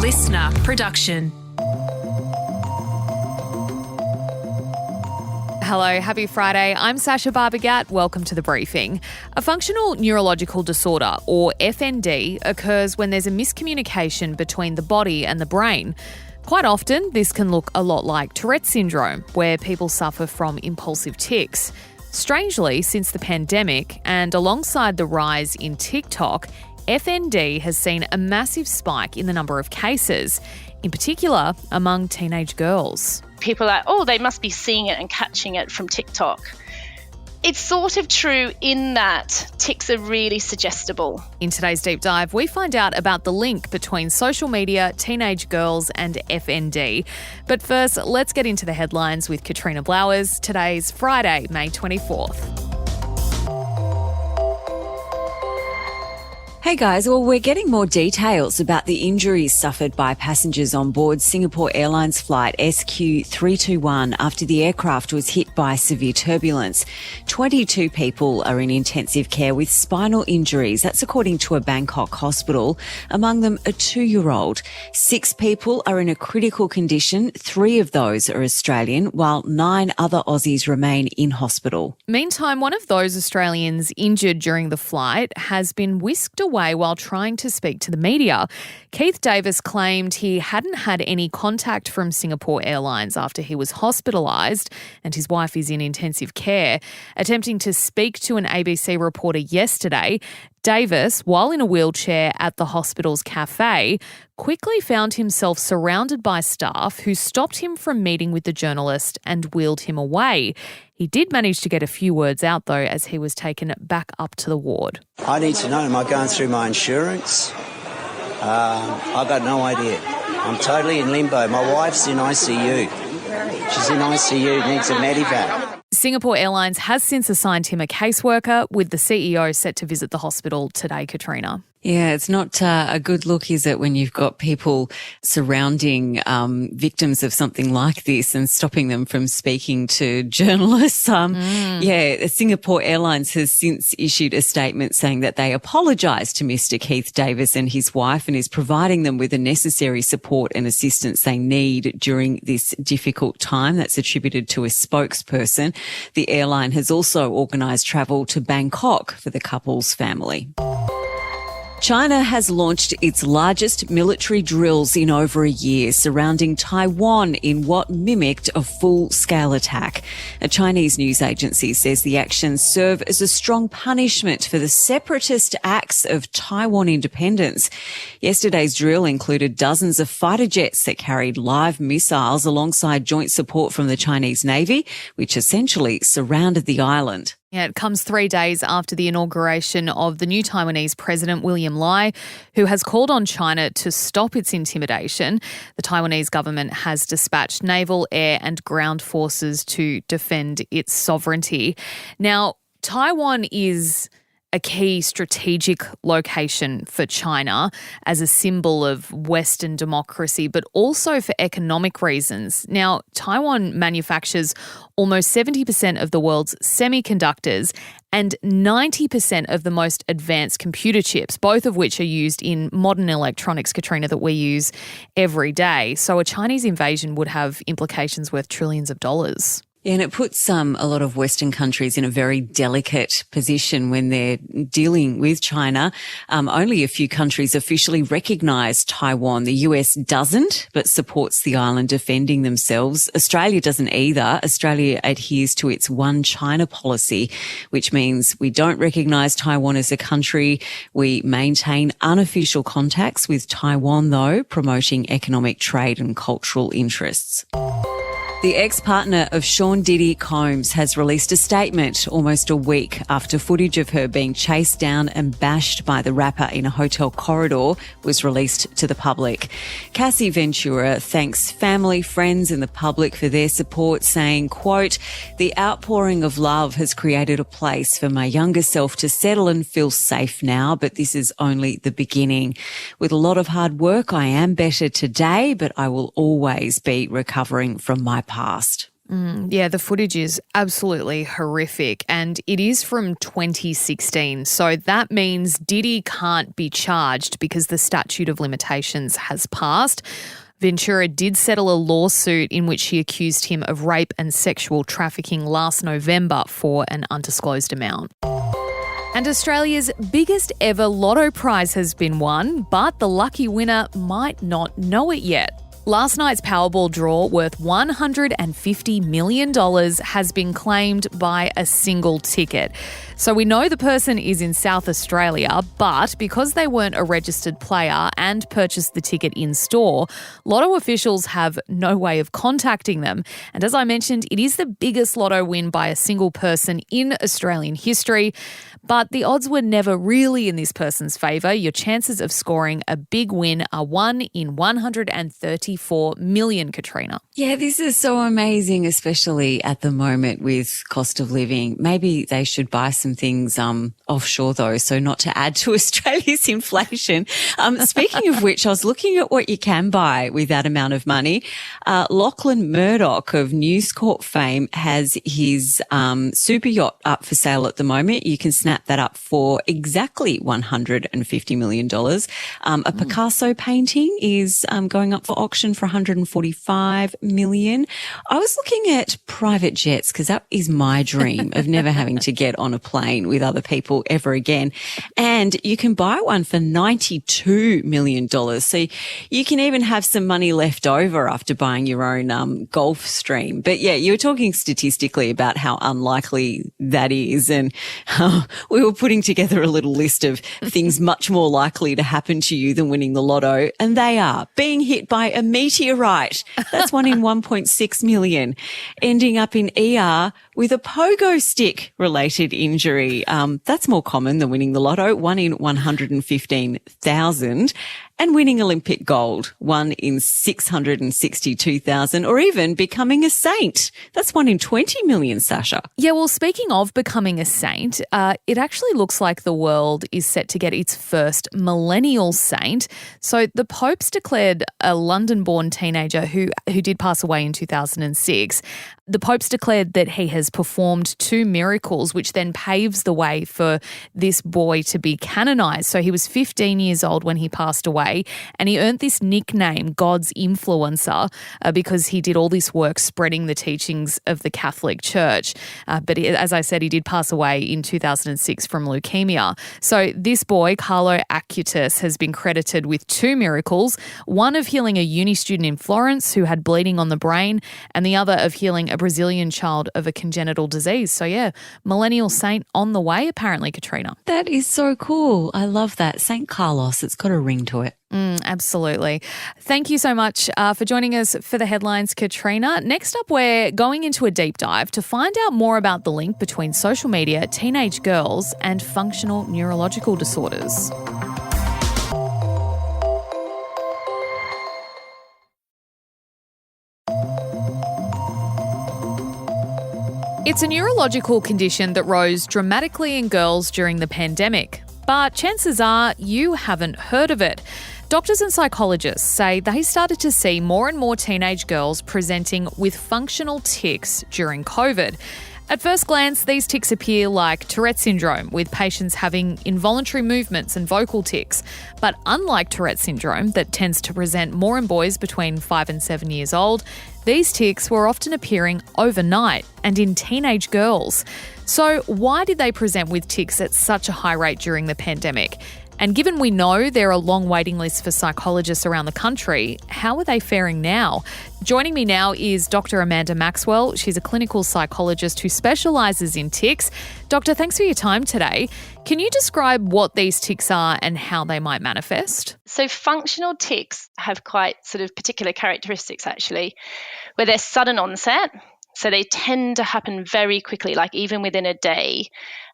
listener production. Hello, happy Friday. I'm Sacha Barbour Gatt. Welcome to The Briefing. A functional neurological disorder, or FND, occurs when there's a miscommunication between the body and the brain. Quite often, this can look a lot like Tourette's syndrome, where people suffer from impulsive tics. Strangely, since the pandemic and alongside the rise in TikTok, FND has seen a massive spike in the number of cases, in particular among teenage girls. People are like, oh, they must be seeing it and catching it from TikTok. It's sort of true in that tics are really suggestible. In today's Deep Dive, we find out about the link between social media, teenage girls and FND. But first, let's get into the headlines with Katrina Blowers. Today's Friday, May 24th. Hey guys, well, we're getting more details about the injuries suffered by passengers on board Singapore Airlines flight SQ321 after the aircraft was hit by severe turbulence. 22 people are in intensive care with spinal injuries. That's according to a Bangkok hospital. Among them, a 2-year-old. 6 people are in a critical condition. 3 of those are Australian, while 9 other Aussies remain in hospital. Meantime, one of those Australians injured during the flight has been whisked away while trying to speak to the media. Keith Davis claimed he hadn't had any contact from Singapore Airlines after he was hospitalised, and his wife is in intensive care. Attempting to speak to an ABC reporter yesterday, Davis, while in a wheelchair at the hospital's cafe, quickly found himself surrounded by staff who stopped him from meeting with the journalist and wheeled him away. He did manage to get a few words out, though, as he was taken back up to the ward. I need to know, am I going through my insurance? I've got no idea. I'm totally in limbo. My wife's in ICU. She's in ICU, needs a medevac. Singapore Airlines has since assigned him a caseworker, with the CEO set to visit the hospital today, Katrina. Yeah, it's not a good look, is it, when you've got people surrounding victims of something like this and stopping them from speaking to journalists. Yeah, Singapore Airlines has since issued a statement saying that they apologised to Mr. Keith Davis and his wife and is providing them with the necessary support and assistance they need during this difficult time. That's attributed to a spokesperson. The airline has also organised travel to Bangkok for the couple's family. China has launched its largest military drills in over a year surrounding Taiwan in what mimicked a full-scale attack. A Chinese news agency says the actions serve as a strong punishment for the separatist acts of Taiwan independence. Yesterday's drill included dozens of fighter jets that carried live missiles alongside joint support from the Chinese Navy, which essentially surrounded the island. Yeah, it comes 3 days after the inauguration of the new Taiwanese President, William Lai, who has called on China to stop its intimidation. The Taiwanese government has dispatched naval, air and ground forces to defend its sovereignty. Now, Taiwan is a key strategic location for China as a symbol of Western democracy, but also for economic reasons. Now, Taiwan manufactures almost 70% of the world's semiconductors and 90% of the most advanced computer chips, both of which are used in modern electronics, Katrina, that we use every day. So a Chinese invasion would have implications worth trillions of dollars. Yeah, and it puts a lot of Western countries in a very delicate position when they're dealing with China. Only a few countries officially recognise Taiwan. The US doesn't, but supports the island defending themselves. Australia doesn't either. Australia adheres to its one China policy, which means we don't recognise Taiwan as a country. We maintain unofficial contacts with Taiwan, though, promoting economic, trade and cultural interests. The ex-partner of Sean Diddy, Combs, has released a statement almost a week after footage of her being chased down and bashed by the rapper in a hotel corridor was released to the public. Cassie Ventura thanks family, friends and the public for their support, saying, quote, "The outpouring of love has created a place for my younger self to settle and feel safe now, but this is only the beginning. With a lot of hard work, I am better today, but I will always be recovering from my past." Yeah, the footage is absolutely horrific, and it is from 2016. So that means Diddy can't be charged because the statute of limitations has passed. Ventura did settle a lawsuit in which she accused him of rape and sexual trafficking last November for an undisclosed amount. And Australia's biggest ever lotto prize has been won, but the lucky winner might not know it yet. Last night's Powerball draw worth $150 million has been claimed by a single ticket. So we know the person is in South Australia, but because they weren't a registered player and purchased the ticket in store, Lotto officials have no way of contacting them. And as I mentioned, it is the biggest Lotto win by a single person in Australian history. But the odds were never really in this person's favour. Your chances of scoring a big win are 1 in 134 million, Katrina. Yeah, this is so amazing, especially at the moment with cost of living. Maybe they should buy some things offshore though, so not to add to Australia's inflation. Speaking of which, I was looking at what you can buy with that amount of money. Lachlan Murdoch of News Corp fame has his super yacht up for sale at the moment. You can snap that up for exactly $150 million. A Picasso painting is going up for auction for $145 million. I was looking at private jets because that is my dream of never having to get on a plane with other people ever again. And you can buy one for $92 million. So you can even have some money left over after buying your own Gulf Stream. But yeah, you were talking statistically about how unlikely that is. And we were putting together a little list of things much more likely to happen to you than winning the lotto. And they are being hit by a meteorite. That's 1 in 1.6 million. Ending up in ER with a pogo stick related injury. That's more common than winning the lotto. 1 in 115,000. And winning Olympic gold, 1 in 662,000, or even becoming a saint. That's 1 in 20 million, Sasha. Yeah, well, speaking of becoming a saint, it actually looks like the world is set to get its first millennial saint. So the Pope's declared a London-born teenager who did pass away in 2006. The Pope's declared that he has performed 2 miracles, which then paves the way for this boy to be canonised. So he was 15 years old when he passed away, and he earned this nickname, God's Influencer, because he did all this work spreading the teachings of the Catholic Church. But as I said, he did pass away in 2006 from leukemia. So this boy, Carlo Acutis, has been credited with 2 miracles, one of healing a uni student in Florence who had bleeding on the brain, and the other of healing a Brazilian child of a congenital disease. So yeah, millennial saint on the way apparently, Katrina. That is so cool. I love that. St. Carlos, it's got a ring to it. Absolutely. Thank you so much for joining us for the headlines, Katrina. Next up, we're going into a deep dive to find out more about the link between social media, teenage girls, and functional neurological disorders. It's a neurological condition that rose dramatically in girls during the pandemic, but chances are you haven't heard of it. Doctors and psychologists say they started to see more and more teenage girls presenting with functional tics during COVID. At first glance, these tics appear like Tourette's syndrome, with patients having involuntary movements and vocal tics. But unlike Tourette's syndrome, that tends to present more in boys between 5 and 7 years old, these tics were often appearing overnight and in teenage girls. So why did they present with tics at such a high rate during the pandemic? And given we know there are long waiting lists for psychologists around the country, how are they faring now? Joining me now is Dr Amanda Maxwell. She's a clinical psychologist who specialises in tics. Doctor, thanks for your time today. Can you describe what these tics are and how they might manifest? So functional tics have quite sort of particular characteristics actually, where they're sudden onset. So they tend to happen very quickly, like even within a day,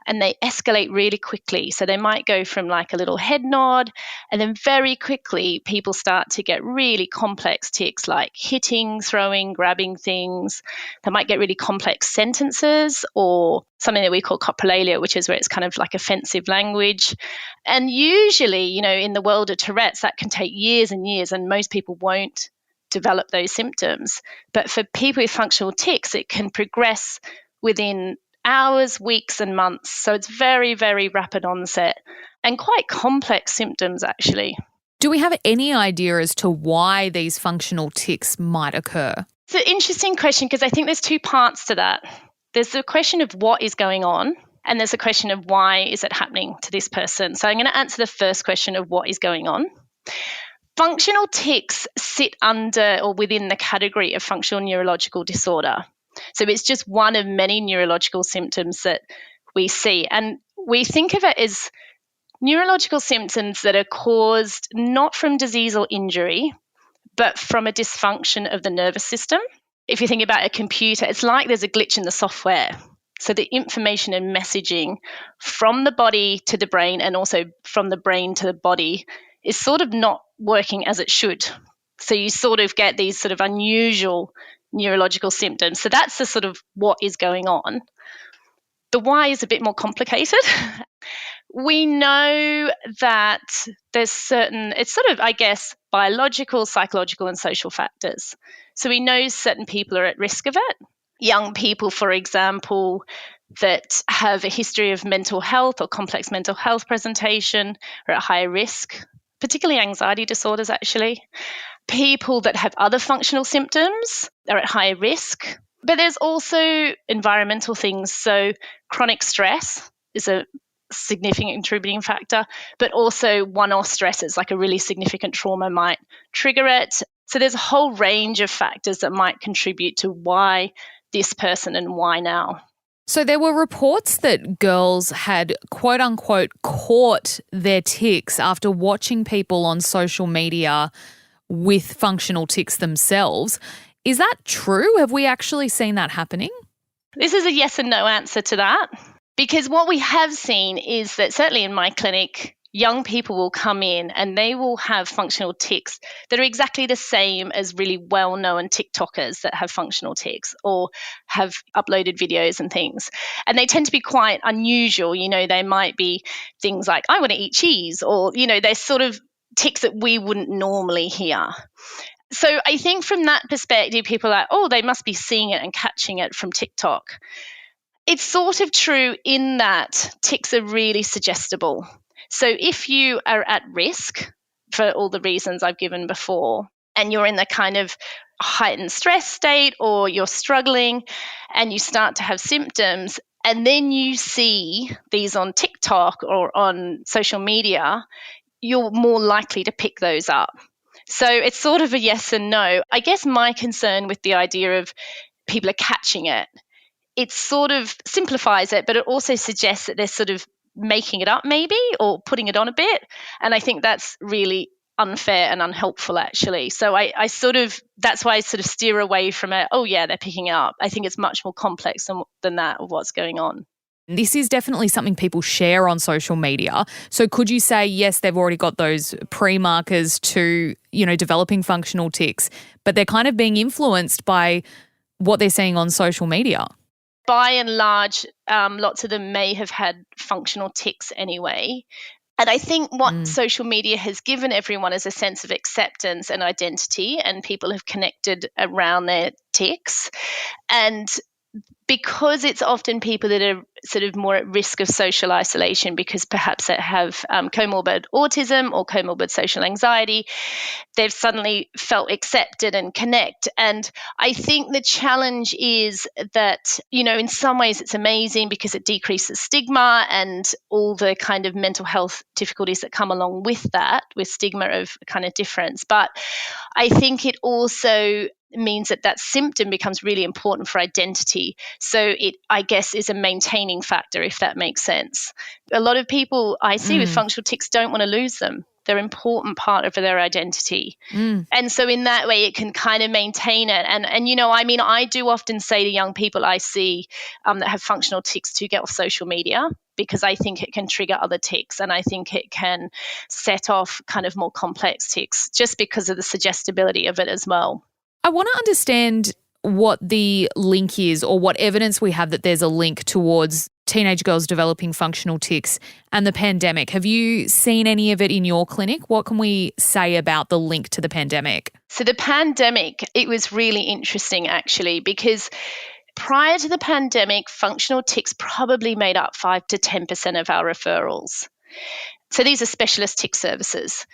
and they escalate really quickly. So they might go from like a little head nod, and then very quickly people start to get really complex tics like hitting, throwing, grabbing things. They might get really complex sentences or something that we call coprolalia, which is where it's kind of like offensive language. And usually, you know, in the world of Tourette's, that can take years and years, and most people won't develop those symptoms. But for people with functional tics, it can progress within hours, weeks, and months. So it's very, very rapid onset and quite complex symptoms, actually. Do we have any idea as to why these functional tics might occur? It's an interesting question because I think there's two parts to that. There's the question of what is going on, and there's a question of why is it happening to this person. So I'm going to answer the first question of what is going on. Functional tics sit under or within the category of functional neurological disorder. So it's just one of many neurological symptoms that we see. And we think of it as neurological symptoms that are caused not from disease or injury, but from a dysfunction of the nervous system. If you think about a computer, it's like there's a glitch in the software. So the information and messaging from the body to the brain and also from the brain to the body is sort of not working as it should. So you sort of get these sort of unusual neurological symptoms. So that's the sort of what is going on. The why is a bit more complicated. We know that there's certain, it's sort of, I guess, biological, psychological, and social factors. So we know certain people are at risk of it. Young people, for example, that have a history of mental health or complex mental health presentation are at higher risk, particularly anxiety disorders, actually. People that have other functional symptoms are at higher risk. But there's also environmental things. So chronic stress is a significant contributing factor, but also one-off stresses like a really significant trauma might trigger it. So there's a whole range of factors that might contribute to why this person and why now. So there were reports that girls had quote unquote caught their tics after watching people on social media with functional tics themselves. Is that true? Have we actually seen that happening? This is a yes and no answer to that. Because what we have seen is that certainly in my clinic, young people will come in and they will have functional tics that are exactly the same as really well-known TikTokers that have functional tics or have uploaded videos and things. And they tend to be quite unusual. You know, they might be things like, I want to eat cheese, or, you know, they're sort of tics that we wouldn't normally hear. So I think from that perspective, people are like, oh, they must be seeing it and catching it from TikTok. It's sort of true in that tics are really suggestible. So if you are at risk for all the reasons I've given before, and you're in the kind of heightened stress state or you're struggling and you start to have symptoms, and then you see these on TikTok or on social media, you're more likely to pick those up. So it's sort of a yes and no. I guess my concern with the idea of people are catching it, it sort of simplifies it, but it also suggests that they're sort of making it up maybe or putting it on a bit. And I think that's really unfair and unhelpful, actually. So I sort of, that's why I sort of steer away from it. Oh, yeah, they're picking it up. I think it's much more complex than that of what's going on. This is definitely something people share on social media. So could you say, yes, they've already got those pre-markers to, you know, developing functional tics, but they're kind of being influenced by what they're seeing on social media? By and large, lots of them may have had functional tics anyway. And I think what social media has given everyone is a sense of acceptance and identity, and people have connected around their tics. And because it's often people that are sort of more at risk of social isolation because perhaps they have comorbid autism or comorbid social anxiety, they've suddenly felt accepted and connect. And I think the challenge is that, you know, in some ways it's amazing because it decreases stigma and all the kind of mental health difficulties that come along with that, with stigma of kind of difference. But I think it also means that that symptom becomes really important for identity. So it, I guess, is a maintaining factor, if that makes sense. A lot of people I see with functional tics don't want to lose them. They're an important part of their identity. And so in that way, it can kind of maintain it. And you know, I mean, I do often say to young people I see that have functional tics to get off social media, because I think it can trigger other tics, and I think it can set off kind of more complex tics just because of the suggestibility of it as well. I want to understand what the link is or what evidence we have that there's a link towards teenage girls developing functional tics and the pandemic. Have you seen any of it in your clinic? What can we say about the link to the pandemic? So the pandemic, it was really interesting actually, because prior to the pandemic, functional tics probably made up 5 to 10% of our referrals. So these are specialist tic services.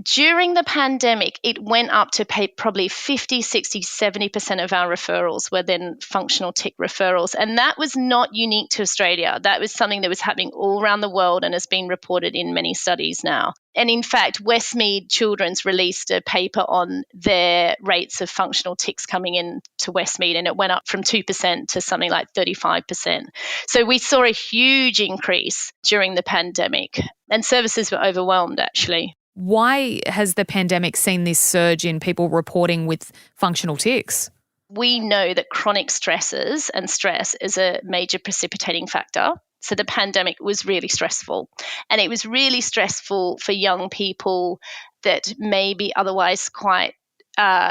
During the pandemic, it went up to probably 50, 60, 70% of our referrals were then functional tic referrals. And that was not unique to Australia. That was something that was happening all around the world and has been reported in many studies now. And in fact, Westmead Children's released a paper on their rates of functional tics coming in to Westmead, and it went up from 2% to something like 35%. So we saw a huge increase during the pandemic, and services were overwhelmed actually. Why has the pandemic seen this surge in people reporting with functional tics? We know that chronic stresses and stress is a major precipitating factor. So the pandemic was really stressful. And it was really stressful for young people that may be otherwise quite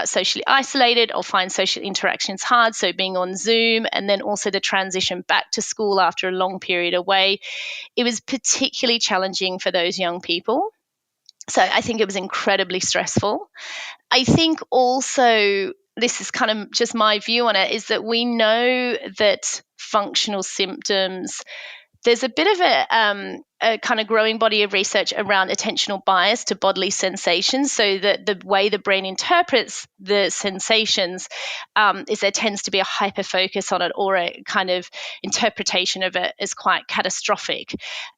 socially isolated or find social interactions hard. So being on Zoom, and then also the transition back to school after a long period away. It was particularly challenging for those young people. So I think it was incredibly stressful. I think also, this is kind of just my view on it, is that we know that functional symptoms, there's a bit of a kind of growing body of research around attentional bias to bodily sensations, so that the way the brain interprets the sensations is there tends to be a hyper-focus on it, or a kind of interpretation of it as quite catastrophic,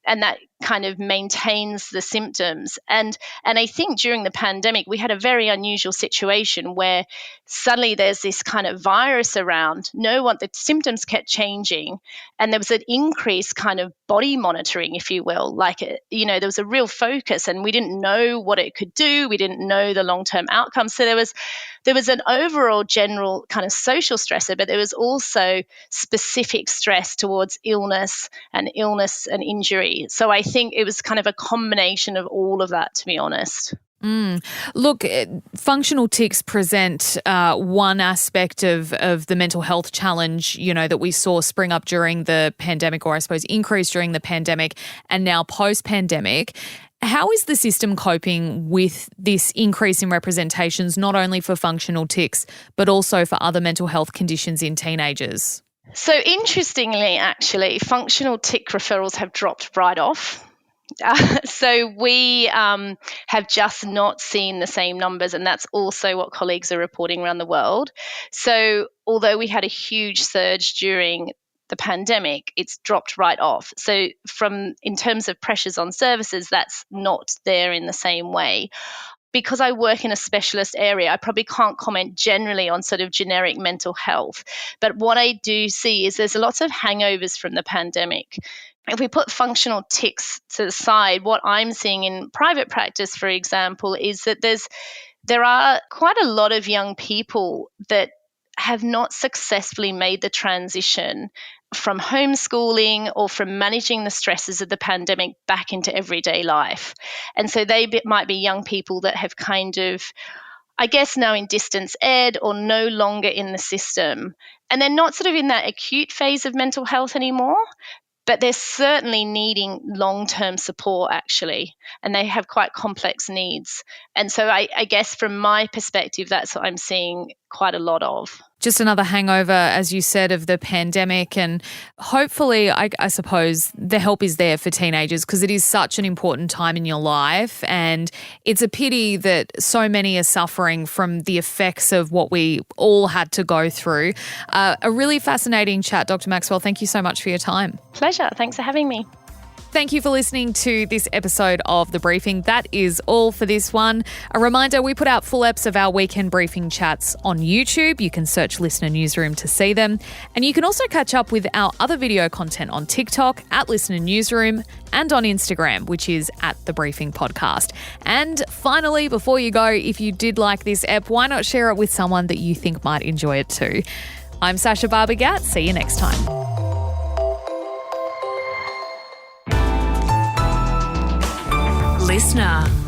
and that kind of maintains the symptoms. And I think during the pandemic, we had a very unusual situation where suddenly there's this kind of virus around. The symptoms kept changing, and there was an increased kind of body monitoring, if you will. Like, there was a real focus, and we didn't know what it could do. We didn't know the long-term outcomes. So there was an overall general kind of social stressor, but there was also specific stress towards illness and injury. So I think it was kind of a combination of all of that, to be honest. Look, functional tics present one aspect of the mental health challenge, that we saw spring up during the pandemic, or I suppose increase during the pandemic and now post-pandemic. How is the system coping with this increase in representations, not only for functional tics, but also for other mental health conditions in teenagers? So interestingly, actually, functional tic referrals have dropped right off. So we have just not seen the same numbers, and that's also what colleagues are reporting around the world. So although we had a huge surge during the pandemic, it's dropped right off. So in terms of pressures on services, that's not there in the same way. Because I work in a specialist area, I probably can't comment generally on sort of generic mental health. But what I do see is there's lots of hangovers from the pandemic. If we put functional tics to the side, what I'm seeing in private practice, for example, is that there are quite a lot of young people that have not successfully made the transition from homeschooling or from managing the stresses of the pandemic back into everyday life. And so they might be young people that have kind of, I guess, now in distance ed or no longer in the system. And they're not sort of in that acute phase of mental health anymore, but they're certainly needing long-term support, actually, and they have quite complex needs. And so I guess from my perspective, that's what I'm seeing quite a lot of. Just another hangover, as you said, of the pandemic, and hopefully, I suppose, the help is there for teenagers because it is such an important time in your life, and it's a pity that so many are suffering from the effects of what we all had to go through. A really fascinating chat, Dr. Maxwell. Thank you so much for your time. Pleasure. Thanks for having me. Thank you for listening to this episode of The Briefing. That is all for this one. A reminder, we put out full eps of our weekend briefing chats on YouTube. You can search Listener Newsroom to see them. And you can also catch up with our other video content on TikTok at Listener Newsroom and on Instagram, which is at The Briefing Podcast. And finally, before you go, if you did like this ep, why not share it with someone that you think might enjoy it too? I'm Sacha Barbour Gatt. See you next time. Listener.